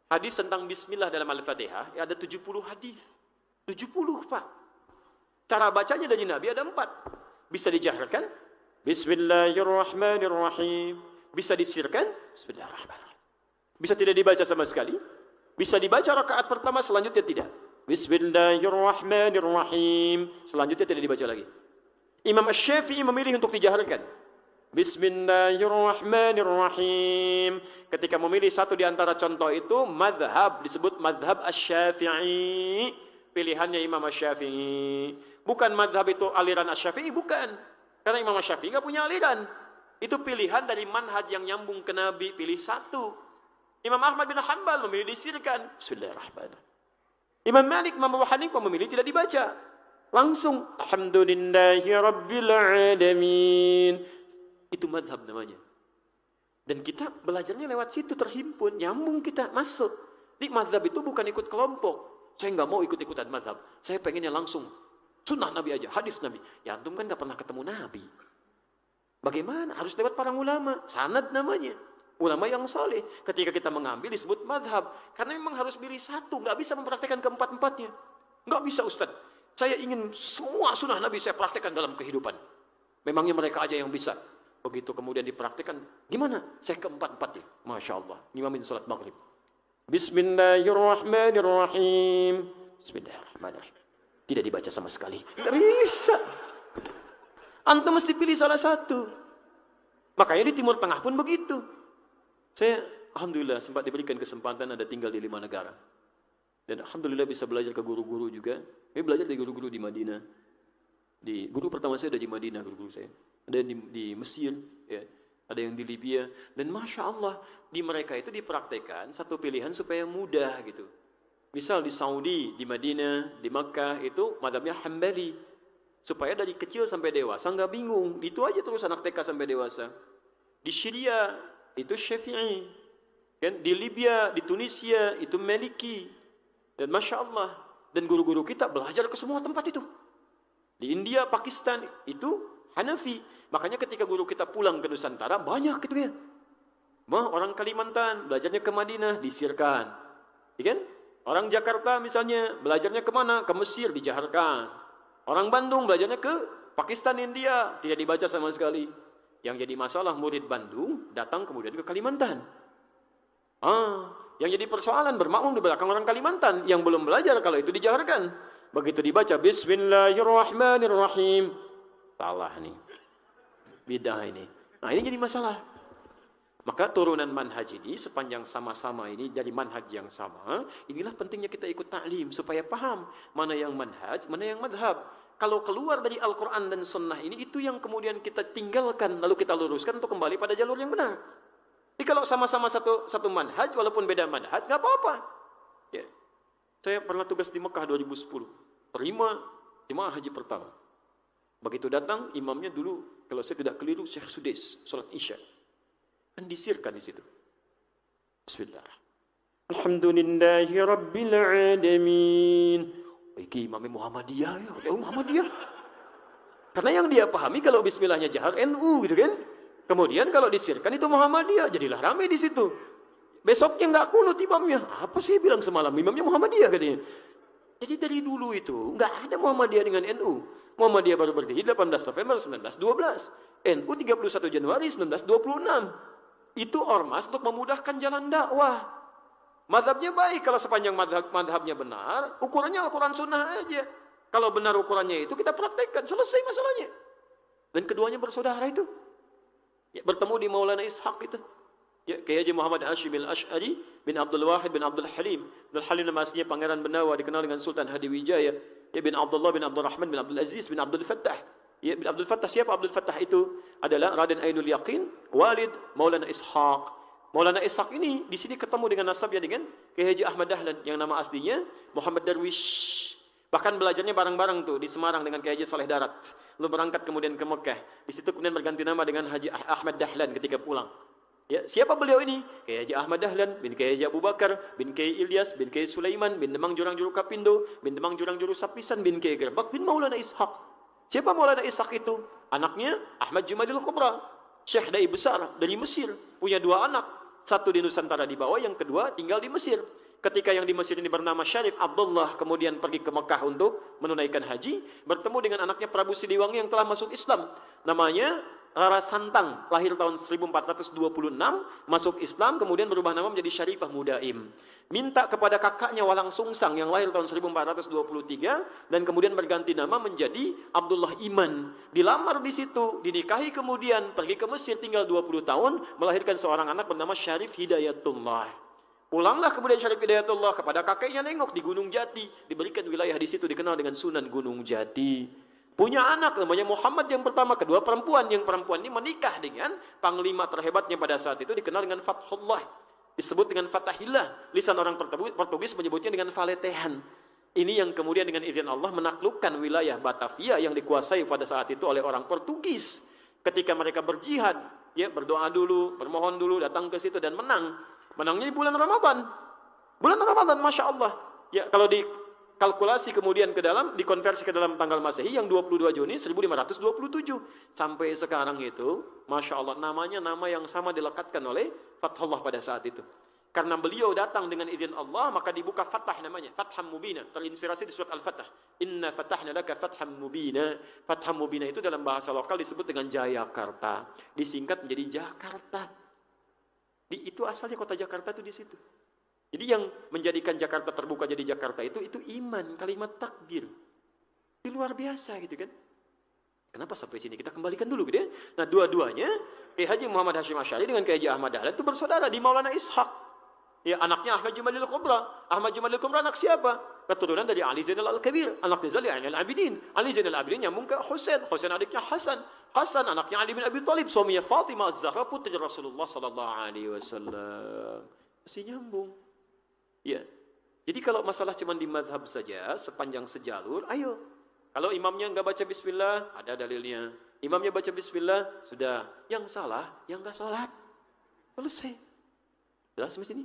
Hadis tentang bismillah dalam Al-Fatihah, ya ada 70 hadis. 70, Pak. Cara bacanya dari Nabi ada 4. Bisa dijaharkan, Bismillahirrahmanirrahim. Bisa disirkan, Bismillahirrahmanirrahim. Bisa tidak dibaca sama sekali. Bisa dibaca rakaat pertama, selanjutnya tidak. Bismillahirrahmanirrahim. Selanjutnya tidak dibaca lagi. Imam Asy-Syafi'i memilih untuk dijaharkan. Bismillahirrahmanirrahim. Ketika memilih satu di antara contoh itu, madhab, disebut madhab Asy-Syafi'i. Pilihannya Imam Asy-Syafi'i. Bukan madhab itu aliran Asy-Syafi'i, bukan. Karena Imam Asy-Syafi'i nggak punya aliran. Itu pilihan dari manhaj yang nyambung ke Nabi, pilih satu. Imam Ahmad bin Hanbal memilih disirkan. Bismillahirrahmanirrahim. Imam Malik, Imam Abu Hanifah memilih tidak dibaca. Langsung, Alhamdulillahi Rabbil Alamin. Itu madhab namanya. Dan kita belajarnya lewat situ, terhimpun, nyambung kita, masuk. Di madhab itu bukan ikut kelompok. Saya nggak mau ikut-ikutan madhab. Saya pengennya langsung sunnah Nabi aja, hadis Nabi. Ya antum kan nggak pernah ketemu Nabi. Bagaimana? Harus lewat para ulama. Sanad namanya. Ulama yang saleh. Ketika kita mengambil disebut madhab. Karena memang harus pilih satu. Nggak bisa mempraktekkan keempat-empatnya. Nggak bisa, Ustaz. Saya ingin semua sunnah Nabi saya praktekkan dalam kehidupan. Memangnya mereka aja yang bisa. Begitu kemudian dipraktikkan, gimana? Saya keempat-empatnya. Masya Allah. Ngimamin salat maghrib. Bismillahirrahmanirrahim. Bismillahirrahmanirrahim. Tidak dibaca sama sekali. Nggak bisa. Antum mesti pilih salah satu. Makanya di Timur Tengah pun begitu. Saya, alhamdulillah, sempat diberikan kesempatan ada tinggal di 5 negara. Dan alhamdulillah bisa belajar ke guru-guru juga. Saya belajar dari guru-guru di Madinah. Guru pertama saya ada di Madinah, guru-guru saya. Ada di Mesir, ya. Ada yang di Libya. Dan Masya Allah, di mereka itu dipraktekkan satu pilihan supaya mudah gitu. Misal di Saudi, di Madinah, di Makkah, itu madhabnya Hambali. Supaya dari kecil sampai dewasa nggak bingung. Itu aja terus anak TK sampai dewasa. Di Syria, itu Syafi'i. Kan? Di Libya, di Tunisia, itu Maliki. Dan Masya Allah. Dan guru-guru kita belajar ke semua tempat itu. Di India, Pakistan, itu Hanafi. Makanya ketika guru kita pulang ke Nusantara, banyak gitu ya. Orang Kalimantan, belajarnya ke Madinah, disirkan. Ya kan? Orang Jakarta misalnya, belajarnya kemana? Ke Mesir, dijaharkan. Orang Bandung, belajarnya ke Pakistan, India, tidak dibaca sama sekali. Yang jadi masalah murid Bandung, datang kemudian ke Kalimantan. Yang jadi persoalan, bermakmum di belakang orang Kalimantan, yang belum belajar kalau itu dijaharkan. Begitu dibaca, Bismillahirrahmanirrahim. Salah nih. Bidah ini. Nah ini jadi masalah. Maka turunan manhaj ini sepanjang sama-sama ini dari manhaj yang sama, inilah pentingnya kita ikut ta'lim supaya paham mana yang manhaj, mana yang madhab. Kalau keluar dari Al-Quran dan Sunnah ini, itu yang kemudian kita tinggalkan, lalu kita luruskan untuk kembali pada jalur yang benar. Jadi kalau sama-sama satu manhaj, walaupun beda manhaj, nggak apa-apa. Ya. Saya pernah tugas di Mekah 2010. Terima jemaah haji pertama. Begitu datang, imamnya dulu, kalau saya tidak keliru, Syekh Sudais, salat Isya. Kan disirkan di situ. Bismillah. Alhamdulillahi Rabbil Alamin. Iki imamnya Muhammadiyah ya. Muhammadiyah. Karena yang dia pahami kalau bismillahnya jahar NU gitu kan. Kemudian kalau disirkan itu Muhammadiyah. Jadilah ramai di situ. Besoknya nggak kunut imamnya. Apa sih bilang semalam? Imamnya Muhammadiyah katanya. Jadi dari dulu itu nggak ada Muhammadiyah dengan NU. Muhammadiyah baru berdiri 18 November 1912. NU 31 Januari 1926. Itu ormas untuk memudahkan jalan dakwah. Madhabnya baik kalau sepanjang madhabnya benar. Ukurannya Al-Quran Sunnah aja. Kalau benar ukurannya itu kita praktekkan. Selesai masalahnya. Dan keduanya bersaudara itu. Ya, bertemu di Maulana Ishaq itu. Ya, Kiai Haji Muhammad Hashim al-Ash'ari bin Abdul Wahid bin Abdul Halim. Abdul Halim nama aslinya Pangeran Benawa, dikenal dengan Sultan Hadiwijaya. Ya, bin Abdullah bin Abdul Rahman bin Abdul Aziz bin Abdul Fattah. Ya, bin Abdul Fattah, siapa Abdul Fattah itu? Adalah Raden Ainul Yaqin, Walid Maulana Ishaq. Maulana Ishaq ini di sini ketemu dengan nasabnya dengan Kiai Haji Ahmad Dahlan yang nama aslinya Muhammad Darwish. Bahkan belajarnya bareng-bareng tuh di Semarang dengan Kiai Haji Saleh Darat. Lalu berangkat kemudian ke Mekah. Di situ kemudian berganti nama dengan Haji Ahmad Dahlan ketika pulang. Ya, siapa beliau ini? Kiai Haji Ahmad Dahlan bin Kiai Haji Abu Bakar bin Kiai Ilyas bin Kiai Sulaiman bin Demang Jurang Juru Kapindo bin Demang Jurang Juru Sapisan bin Kiai Gerbak bin Maulana Ishaq. Siapa Maulana Ishaq itu? Anaknya Ahmad Jumadil Kubra, Syekh Dai besar dari Mesir, punya 2 anak. Satu di Nusantara di bawah, yang kedua tinggal di Mesir. Ketika yang di Mesir ini bernama Syarif Abdullah kemudian pergi ke Mekah untuk menunaikan haji, bertemu dengan anaknya Prabu Siliwangi yang telah masuk Islam. Namanya Rara Santang, lahir tahun 1426, masuk Islam, kemudian berubah nama menjadi Syarifah Mudaim. Minta kepada kakaknya Walang Sungsang yang lahir tahun 1423 dan kemudian berganti nama menjadi Abdullah Iman. Dilamar di situ, dinikahi kemudian pergi ke Mesir tinggal 20 tahun, melahirkan seorang anak bernama Syarif Hidayatullah. Pulanglah kemudian Syarif Hidayatullah kepada kakeknya nengok di Gunung Jati, diberikan wilayah di situ dikenal dengan Sunan Gunung Jati. Punya anak namanya Muhammad yang pertama, kedua perempuan. Yang perempuan ini menikah dengan panglima terhebatnya pada saat itu dikenal dengan Fathullah. Disebut dengan Fatahillah. Lisan orang Portugis menyebutnya dengan Valetehan. Ini yang kemudian dengan izin Allah menaklukkan wilayah Batavia yang dikuasai pada saat itu oleh orang Portugis. Ketika mereka berjihad, ya berdoa dulu, bermohon dulu, datang ke situ dan menang. Menangnya di bulan Ramadan. Bulan Ramadan, Masya Allah. Ya, kalau dikalkulasi kemudian ke dalam, dikonversi ke dalam tanggal Masehi yang 22 Juni 1527. Sampai sekarang itu, Masya Allah, namanya nama yang sama dilekatkan oleh Fathullah pada saat itu. Karena beliau datang dengan izin Allah, maka dibuka Fatah namanya. Fatham Mubina. Terinspirasi di surat Al-Fatah. Inna fatahna laka fatham mubina. Fatham Mubina itu dalam bahasa lokal disebut dengan Jayakarta. Disingkat menjadi Jakarta. Itu asalnya kota Jakarta itu di situ. Jadi yang menjadikan Jakarta terbuka jadi Jakarta itu iman, kalimat takbir. Itu luar biasa gitu kan. Kenapa sampai sini? Kita kembalikan dulu gitu ya. Nah, dua-duanya Kiai Haji Muhammad Hashim Asy'ari dengan Kiai Haji Ahmad Dahlan itu bersaudara di Maulana Ishaq. Ya, anaknya Ahmad Jumadil Kubra. Ahmad Jumadil Kubra anak siapa? Keturunan dari Ali Zainal Al-Kabir, anak dari Ali Al-Abidin. Ali Zainal Al-Abidin nyambung ke Husain. Husain adiknya Hasan. Hasan anaknya Ali bin Abi Thalib, suaminya Fatimah Az-Zahra putri Rasulullah sallallahu alaihi wasallam. Masih nyambung. Ya. Jadi kalau masalah cuma di mazhab saja, sepanjang sejalur, ayo. Kalau imamnya enggak baca bismillah, ada dalilnya. Imamnya baca bismillah, sudah. Yang salah, yang enggak salat. Selesai. Jelas di sini?